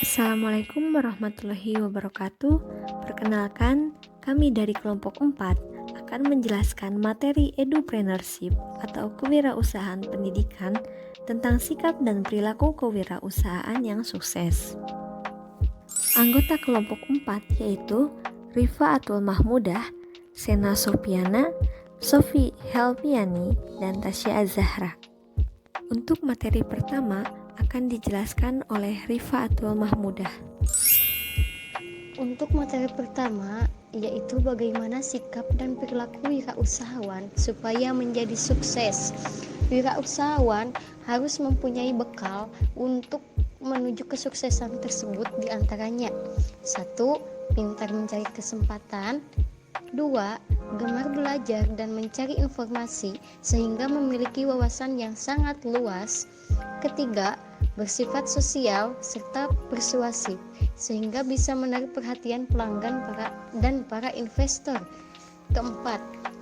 Assalamualaikum warahmatullahi wabarakatuh. Perkenalkan, kami dari kelompok 4 akan menjelaskan materi edupreneurship atau kewirausahaan pendidikan tentang sikap dan perilaku kewirausahaan yang sukses. Anggota kelompok 4 yaitu Rifa Atul Mahmudah, Sena Sofiana, Sofi Helmiani, dan Tasya Zahra. Untuk materi pertama akan dijelaskan oleh Rifa Atul Mahmudah. Untuk materi pertama, yaitu bagaimana sikap dan perilaku wirausahawan supaya menjadi sukses. Wirausahawan harus mempunyai bekal untuk menuju kesuksesan tersebut, diantaranya 1. Pintar mencari kesempatan. 2. Gemar belajar dan mencari informasi sehingga memiliki wawasan yang sangat luas. 3. Bersifat sosial serta persuasif sehingga bisa menarik perhatian pelanggan dan para investor. 4.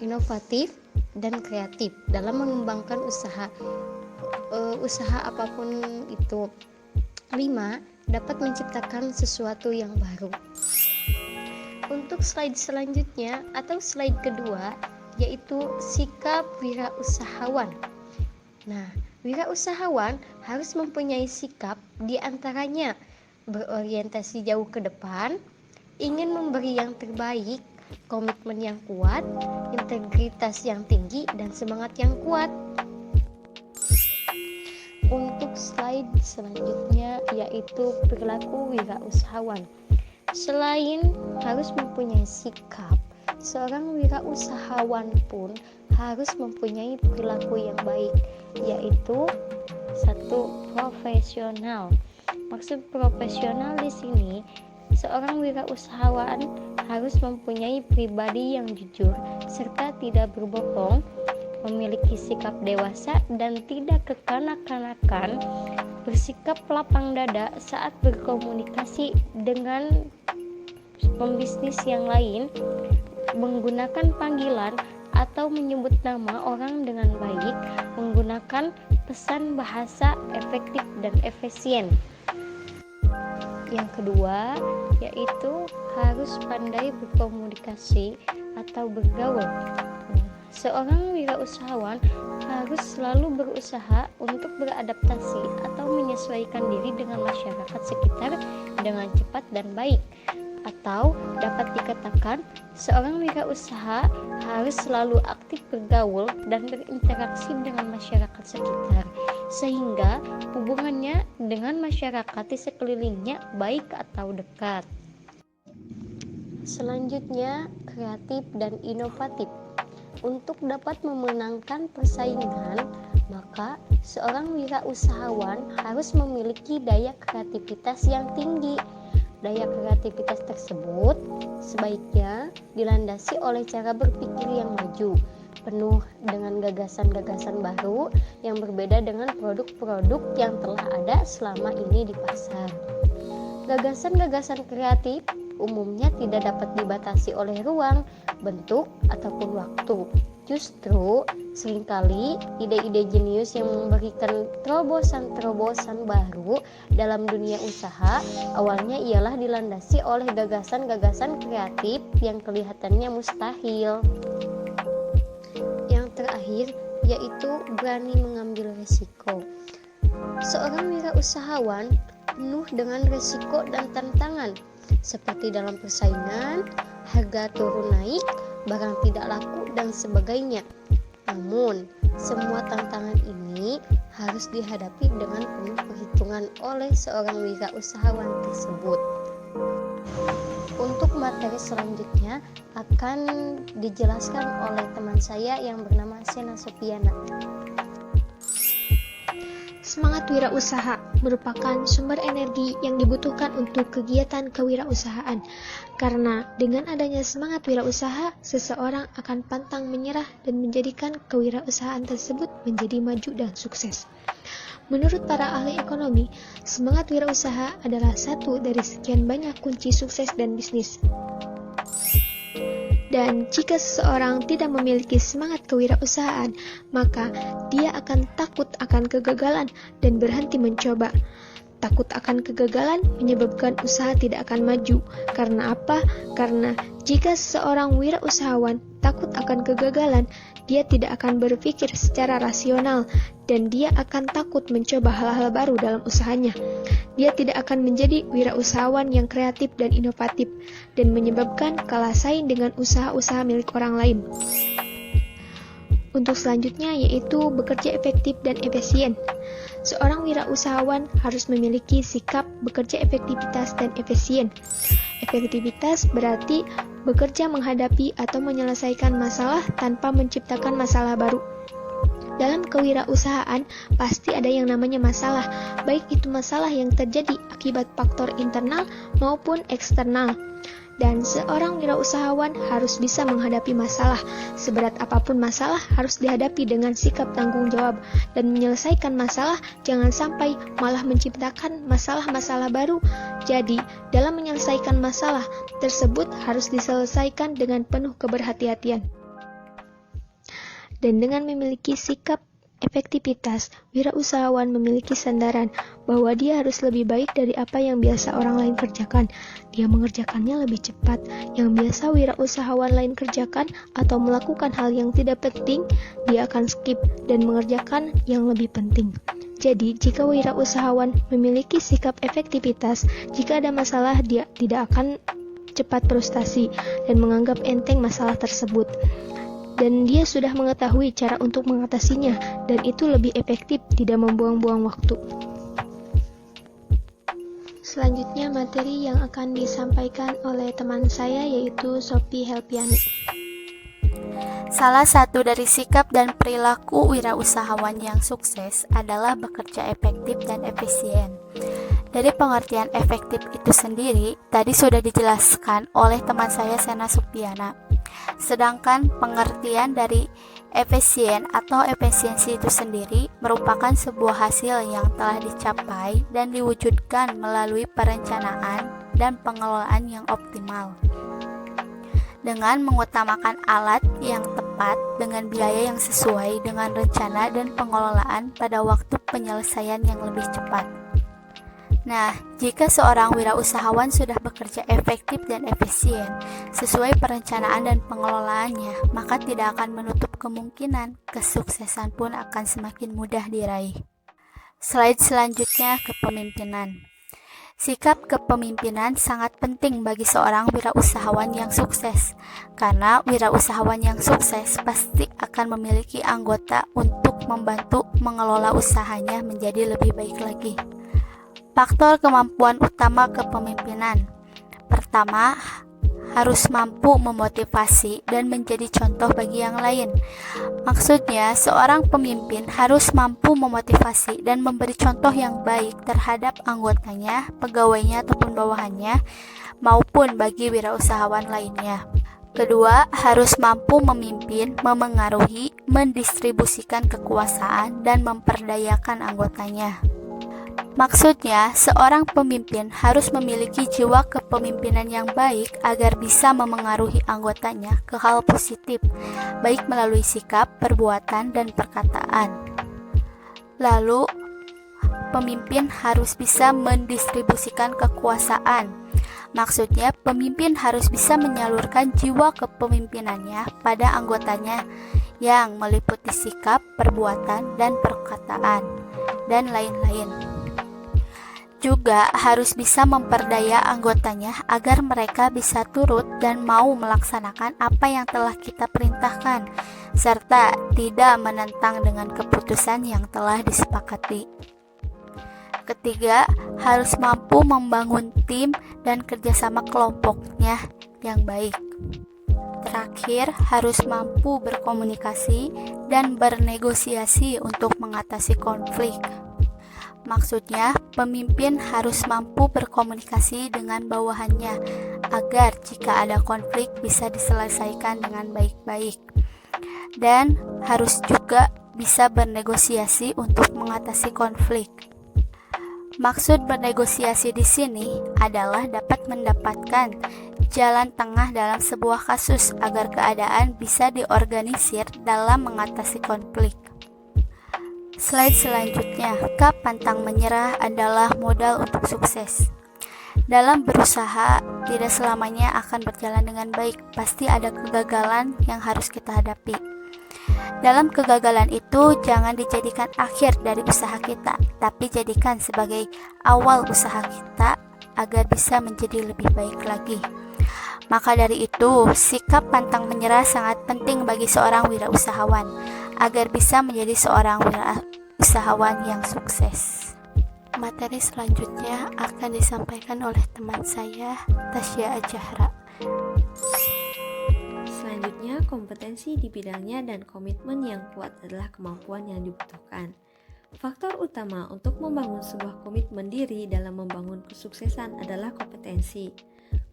Inovatif dan kreatif dalam mengembangkan usaha apapun itu. 5. Dapat menciptakan sesuatu yang baru. Untuk slide selanjutnya atau slide kedua yaitu sikap wirausahawan. Nah, wirausahawan harus mempunyai sikap diantaranya berorientasi jauh ke depan, ingin memberi yang terbaik, komitmen yang kuat, integritas yang tinggi, dan semangat yang kuat. Untuk slide selanjutnya yaitu perilaku wirausahawan. Selain harus mempunyai sikap, seorang wirausahawan pun harus mempunyai perilaku yang baik, yaitu 1. Profesional. Maksud profesional di sini, seorang wirausahawan harus mempunyai pribadi yang jujur serta tidak berbohong, memiliki sikap dewasa dan tidak kekanak-kanakan, bersikap lapang dada saat berkomunikasi dengan pembisnis yang lain, menggunakan panggilan atau menyebut nama orang dengan baik, menggunakan pesan bahasa efektif dan efisien. Yang kedua, yaitu harus pandai berkomunikasi atau bergaul. Seorang wirausahawan harus selalu berusaha untuk beradaptasi atau menyesuaikan diri dengan masyarakat sekitar dengan cepat dan baik. Atau dapat dikatakan, seorang wirausaha harus selalu aktif bergaul dan berinteraksi dengan masyarakat sekitar, sehingga hubungannya dengan masyarakat di sekelilingnya baik atau dekat. Selanjutnya, kreatif dan inovatif. Untuk dapat memenangkan persaingan, maka seorang wirausahawan harus memiliki daya kreativitas yang tinggi. Daya kreativitas tersebut sebaiknya dilandasi oleh cara berpikir yang maju, penuh dengan gagasan-gagasan baru yang berbeda dengan produk-produk yang telah ada selama ini di pasar. Gagasan-gagasan kreatif umumnya tidak dapat dibatasi oleh ruang, bentuk, ataupun waktu. Justru, seringkali ide-ide jenius yang memberikan terobosan-terobosan baru dalam dunia usaha awalnya ialah dilandasi oleh gagasan-gagasan kreatif yang kelihatannya mustahil. Yang terakhir, yaitu berani mengambil risiko. Seorang wirausahawan penuh dengan risiko dan tantangan, seperti dalam persaingan, harga turun naik, barang tidak laku, dan sebagainya. Namun, semua tantangan ini harus dihadapi dengan penuh perhitungan oleh seorang wirausahawan tersebut. Untuk materi selanjutnya akan dijelaskan oleh teman saya yang bernama Sena Sofiana. Semangat wirausaha merupakan sumber energi yang dibutuhkan untuk kegiatan kewirausahaan. Karena dengan adanya semangat wirausaha, seseorang akan pantang menyerah dan menjadikan kewirausahaan tersebut menjadi maju dan sukses. Menurut para ahli ekonomi, semangat wirausaha adalah satu dari sekian banyak kunci sukses dan bisnis. Dan jika seseorang tidak memiliki semangat kewirausahaan, maka dia akan takut akan kegagalan dan berhenti mencoba. Takut akan kegagalan menyebabkan usaha tidak akan maju. Karena apa? Karena jika seorang wirausahawan takut akan kegagalan, dia tidak akan berpikir secara rasional dan dia akan takut mencoba hal-hal baru dalam usahanya. Dia tidak akan menjadi wirausahawan yang kreatif dan inovatif dan menyebabkan kalah saing dengan usaha-usaha milik orang lain. Untuk selanjutnya yaitu bekerja efektif dan efisien. Seorang wirausahawan harus memiliki sikap bekerja efektivitas dan efisien. Efektivitas berarti bekerja menghadapi atau menyelesaikan masalah tanpa menciptakan masalah baru. Dalam kewirausahaan pasti ada yang namanya masalah, baik itu masalah yang terjadi akibat faktor internal maupun eksternal. Dan seorang wirausahawan harus bisa menghadapi masalah. Seberat apapun masalah harus dihadapi dengan sikap tanggung jawab dan menyelesaikan masalah, jangan sampai malah menciptakan masalah-masalah baru. Jadi, dalam menyelesaikan masalah tersebut harus diselesaikan dengan penuh keberhati-hatian. Dan dengan memiliki sikap efektivitas, wirausahawan memiliki sandaran bahwa dia harus lebih baik dari apa yang biasa orang lain kerjakan. Dia mengerjakannya lebih cepat. Yang biasa wirausahawan lain kerjakan atau melakukan hal yang tidak penting, dia akan skip dan mengerjakan yang lebih penting. Jadi, jika wirausahawan memiliki sikap efektivitas, jika ada masalah dia tidak akan cepat frustasi dan menganggap enteng masalah tersebut. Dan dia sudah mengetahui cara untuk mengatasinya, dan itu lebih efektif, tidak membuang-buang waktu. Selanjutnya materi yang akan disampaikan oleh teman saya yaitu Sophie Helpiani. Salah satu dari sikap dan perilaku wirausahawan yang sukses adalah bekerja efektif dan efisien. Dari pengertian efektif itu sendiri, tadi sudah dijelaskan oleh teman saya Sena Supiana. Sedangkan pengertian dari efisien atau efisiensi itu sendiri merupakan sebuah hasil yang telah dicapai dan diwujudkan melalui perencanaan dan pengelolaan yang optimal. Dengan mengutamakan alat yang tepat dengan biaya yang sesuai dengan rencana dan pengelolaan pada waktu penyelesaian yang lebih cepat. Nah, jika seorang wirausahawan sudah bekerja efektif dan efisien sesuai perencanaan dan pengelolaannya, maka tidak akan menutup kemungkinan kesuksesan pun akan semakin mudah diraih. Slide selanjutnya, kepemimpinan. Sikap kepemimpinan sangat penting bagi seorang wirausahawan yang sukses, karena wirausahawan yang sukses pasti akan memiliki anggota untuk membantu mengelola usahanya menjadi lebih baik lagi. Faktor kemampuan utama kepemimpinan. Pertama, harus mampu memotivasi dan menjadi contoh bagi yang lain. Maksudnya, seorang pemimpin harus mampu memotivasi dan memberi contoh yang baik terhadap anggotanya, pegawainya ataupun bawahannya, maupun bagi wirausahawan lainnya. Kedua, harus mampu memimpin, memengaruhi, mendistribusikan kekuasaan, dan memperdayakan anggotanya. Maksudnya, seorang pemimpin harus memiliki jiwa kepemimpinan yang baik agar bisa memengaruhi anggotanya ke hal positif, baik melalui sikap, perbuatan, dan perkataan. Lalu, pemimpin harus bisa mendistribusikan kekuasaan. Maksudnya, pemimpin harus bisa menyalurkan jiwa kepemimpinannya pada anggotanya yang meliputi sikap, perbuatan, dan perkataan, dan lain-lain. Juga harus bisa memperdaya anggotanya agar mereka bisa turut dan mau melaksanakan apa yang telah kita perintahkan, serta tidak menentang dengan keputusan yang telah disepakati. Ketiga, harus mampu membangun tim dan kerjasama kelompoknya yang baik. Terakhir, harus mampu berkomunikasi dan bernegosiasi untuk mengatasi konflik. Maksudnya, pemimpin harus mampu berkomunikasi dengan bawahannya agar jika ada konflik bisa diselesaikan dengan baik-baik. Dan harus juga bisa bernegosiasi untuk mengatasi konflik. Maksud bernegosiasi di sini adalah dapat mendapatkan jalan tengah dalam sebuah kasus agar keadaan bisa diorganisir dalam mengatasi konflik. Slide selanjutnya, sikap pantang menyerah adalah modal untuk sukses. Dalam berusaha, tidak selamanya akan berjalan dengan baik. Pasti ada kegagalan yang harus kita hadapi. Dalam kegagalan itu, jangan dijadikan akhir dari usaha kita, tapi jadikan sebagai awal usaha kita agar bisa menjadi lebih baik lagi. Maka dari itu, sikap pantang menyerah sangat penting bagi seorang wirausahawan agar bisa menjadi seorang wirausahawan yang sukses. Materi selanjutnya akan disampaikan oleh teman saya, Tasya Ajahra. Selanjutnya, kompetensi di bidangnya dan komitmen yang kuat adalah kemampuan yang dibutuhkan. Faktor utama untuk membangun sebuah komitmen diri dalam membangun kesuksesan adalah kompetensi.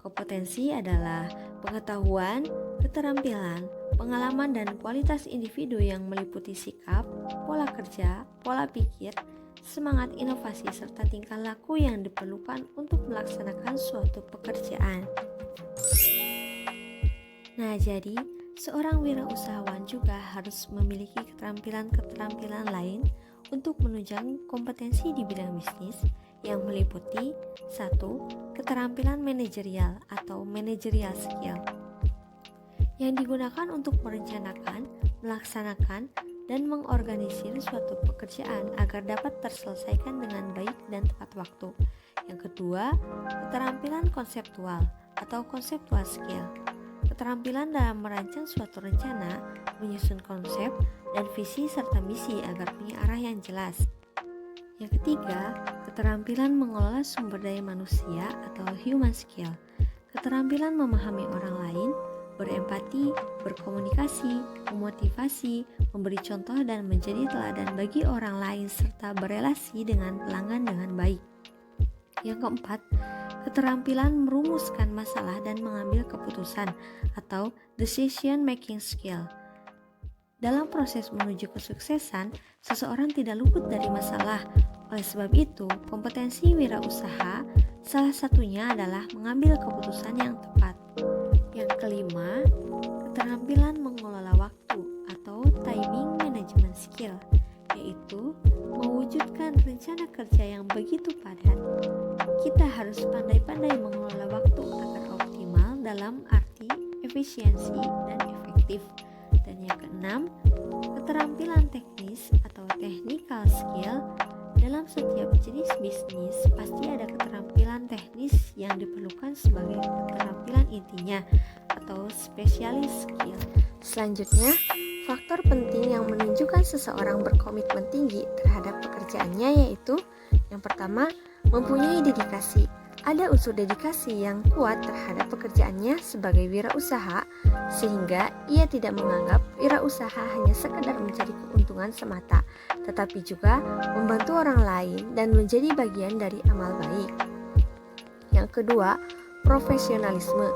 Kompetensi adalah pengetahuan, keterampilan, pengalaman, dan kualitas individu yang meliputi sikap, pola kerja, pola pikir, semangat inovasi, serta tingkah laku yang diperlukan untuk melaksanakan suatu pekerjaan. Nah, jadi seorang wirausahawan juga harus memiliki keterampilan-keterampilan lain untuk menunjang kompetensi di bidang bisnis yang meliputi 1. Keterampilan manajerial atau managerial skill yang digunakan untuk merencanakan, melaksanakan, dan mengorganisir suatu pekerjaan agar dapat terselesaikan dengan baik dan tepat waktu. Yang kedua, keterampilan konseptual atau conceptual skill. Keterampilan dalam merancang suatu rencana, menyusun konsep dan visi serta misi agar punya arah yang jelas. Yang ketiga, keterampilan mengelola sumber daya manusia atau human skill. Keterampilan memahami orang lain, berempati, berkomunikasi, memotivasi, memberi contoh dan menjadi teladan bagi orang lain serta berelasi dengan pelanggan dengan baik. Yang keempat, keterampilan merumuskan masalah dan mengambil keputusan atau decision making skill. Dalam proses menuju kesuksesan, seseorang tidak luput dari masalah. Oleh sebab itu, kompetensi wirausaha salah satunya adalah mengambil keputusan yang tepat. Yang kelima, keterampilan mengelola waktu atau timing management skill, yaitu mewujudkan rencana kerja yang begitu padat. Kita harus pandai-pandai mengelola waktu agar optimal dalam arti efisiensi dan efektif. Dan yang keenam, keterampilan teknis atau technical skill. Dalam setiap jenis bisnis pasti ada keterampilan teknis yang diperlukan sebagai keterampilan intinya atau specialist skill. Selanjutnya, faktor penting yang menunjukkan seseorang berkomitmen tinggi terhadap pekerjaannya yaitu yang pertama, mempunyai dedikasi. Ada unsur dedikasi yang kuat terhadap pekerjaannya sebagai wirausaha sehingga ia tidak menganggap wirausaha hanya sekedar mencari keuntungan semata, tetapi juga membantu orang lain dan menjadi bagian dari amal baik. Yang kedua, profesionalisme.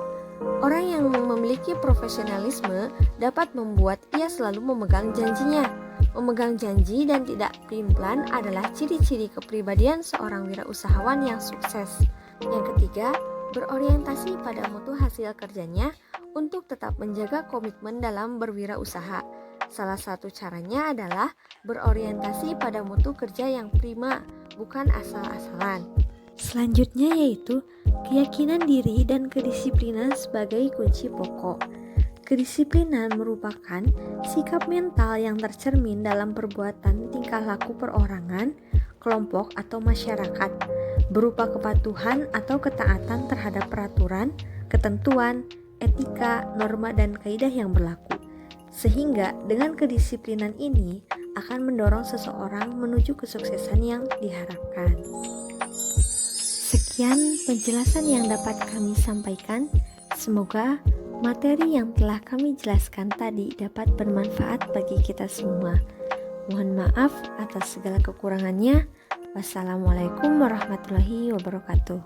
Orang yang memiliki profesionalisme dapat membuat ia selalu memegang janjinya. Memegang janji dan tidak pelin-pelan adalah ciri-ciri kepribadian seorang wirausahawan yang sukses. Yang ketiga, berorientasi pada mutu hasil kerjanya untuk tetap menjaga komitmen dalam berwirausaha. Salah satu caranya adalah berorientasi pada mutu kerja yang prima, bukan asal-asalan. Selanjutnya yaitu keyakinan diri dan kedisiplinan sebagai kunci pokok. Kedisiplinan merupakan sikap mental yang tercermin dalam perbuatan tingkah laku perorangan, kelompok atau masyarakat, berupa kepatuhan atau ketaatan terhadap peraturan, ketentuan, etika, norma, dan kaidah yang berlaku. Sehingga dengan kedisiplinan ini akan mendorong seseorang menuju kesuksesan yang diharapkan. Sekian penjelasan yang dapat kami sampaikan. Semoga materi yang telah kami jelaskan tadi dapat bermanfaat bagi kita semua. Mohon maaf atas segala kekurangannya. Wassalamualaikum warahmatullahi wabarakatuh.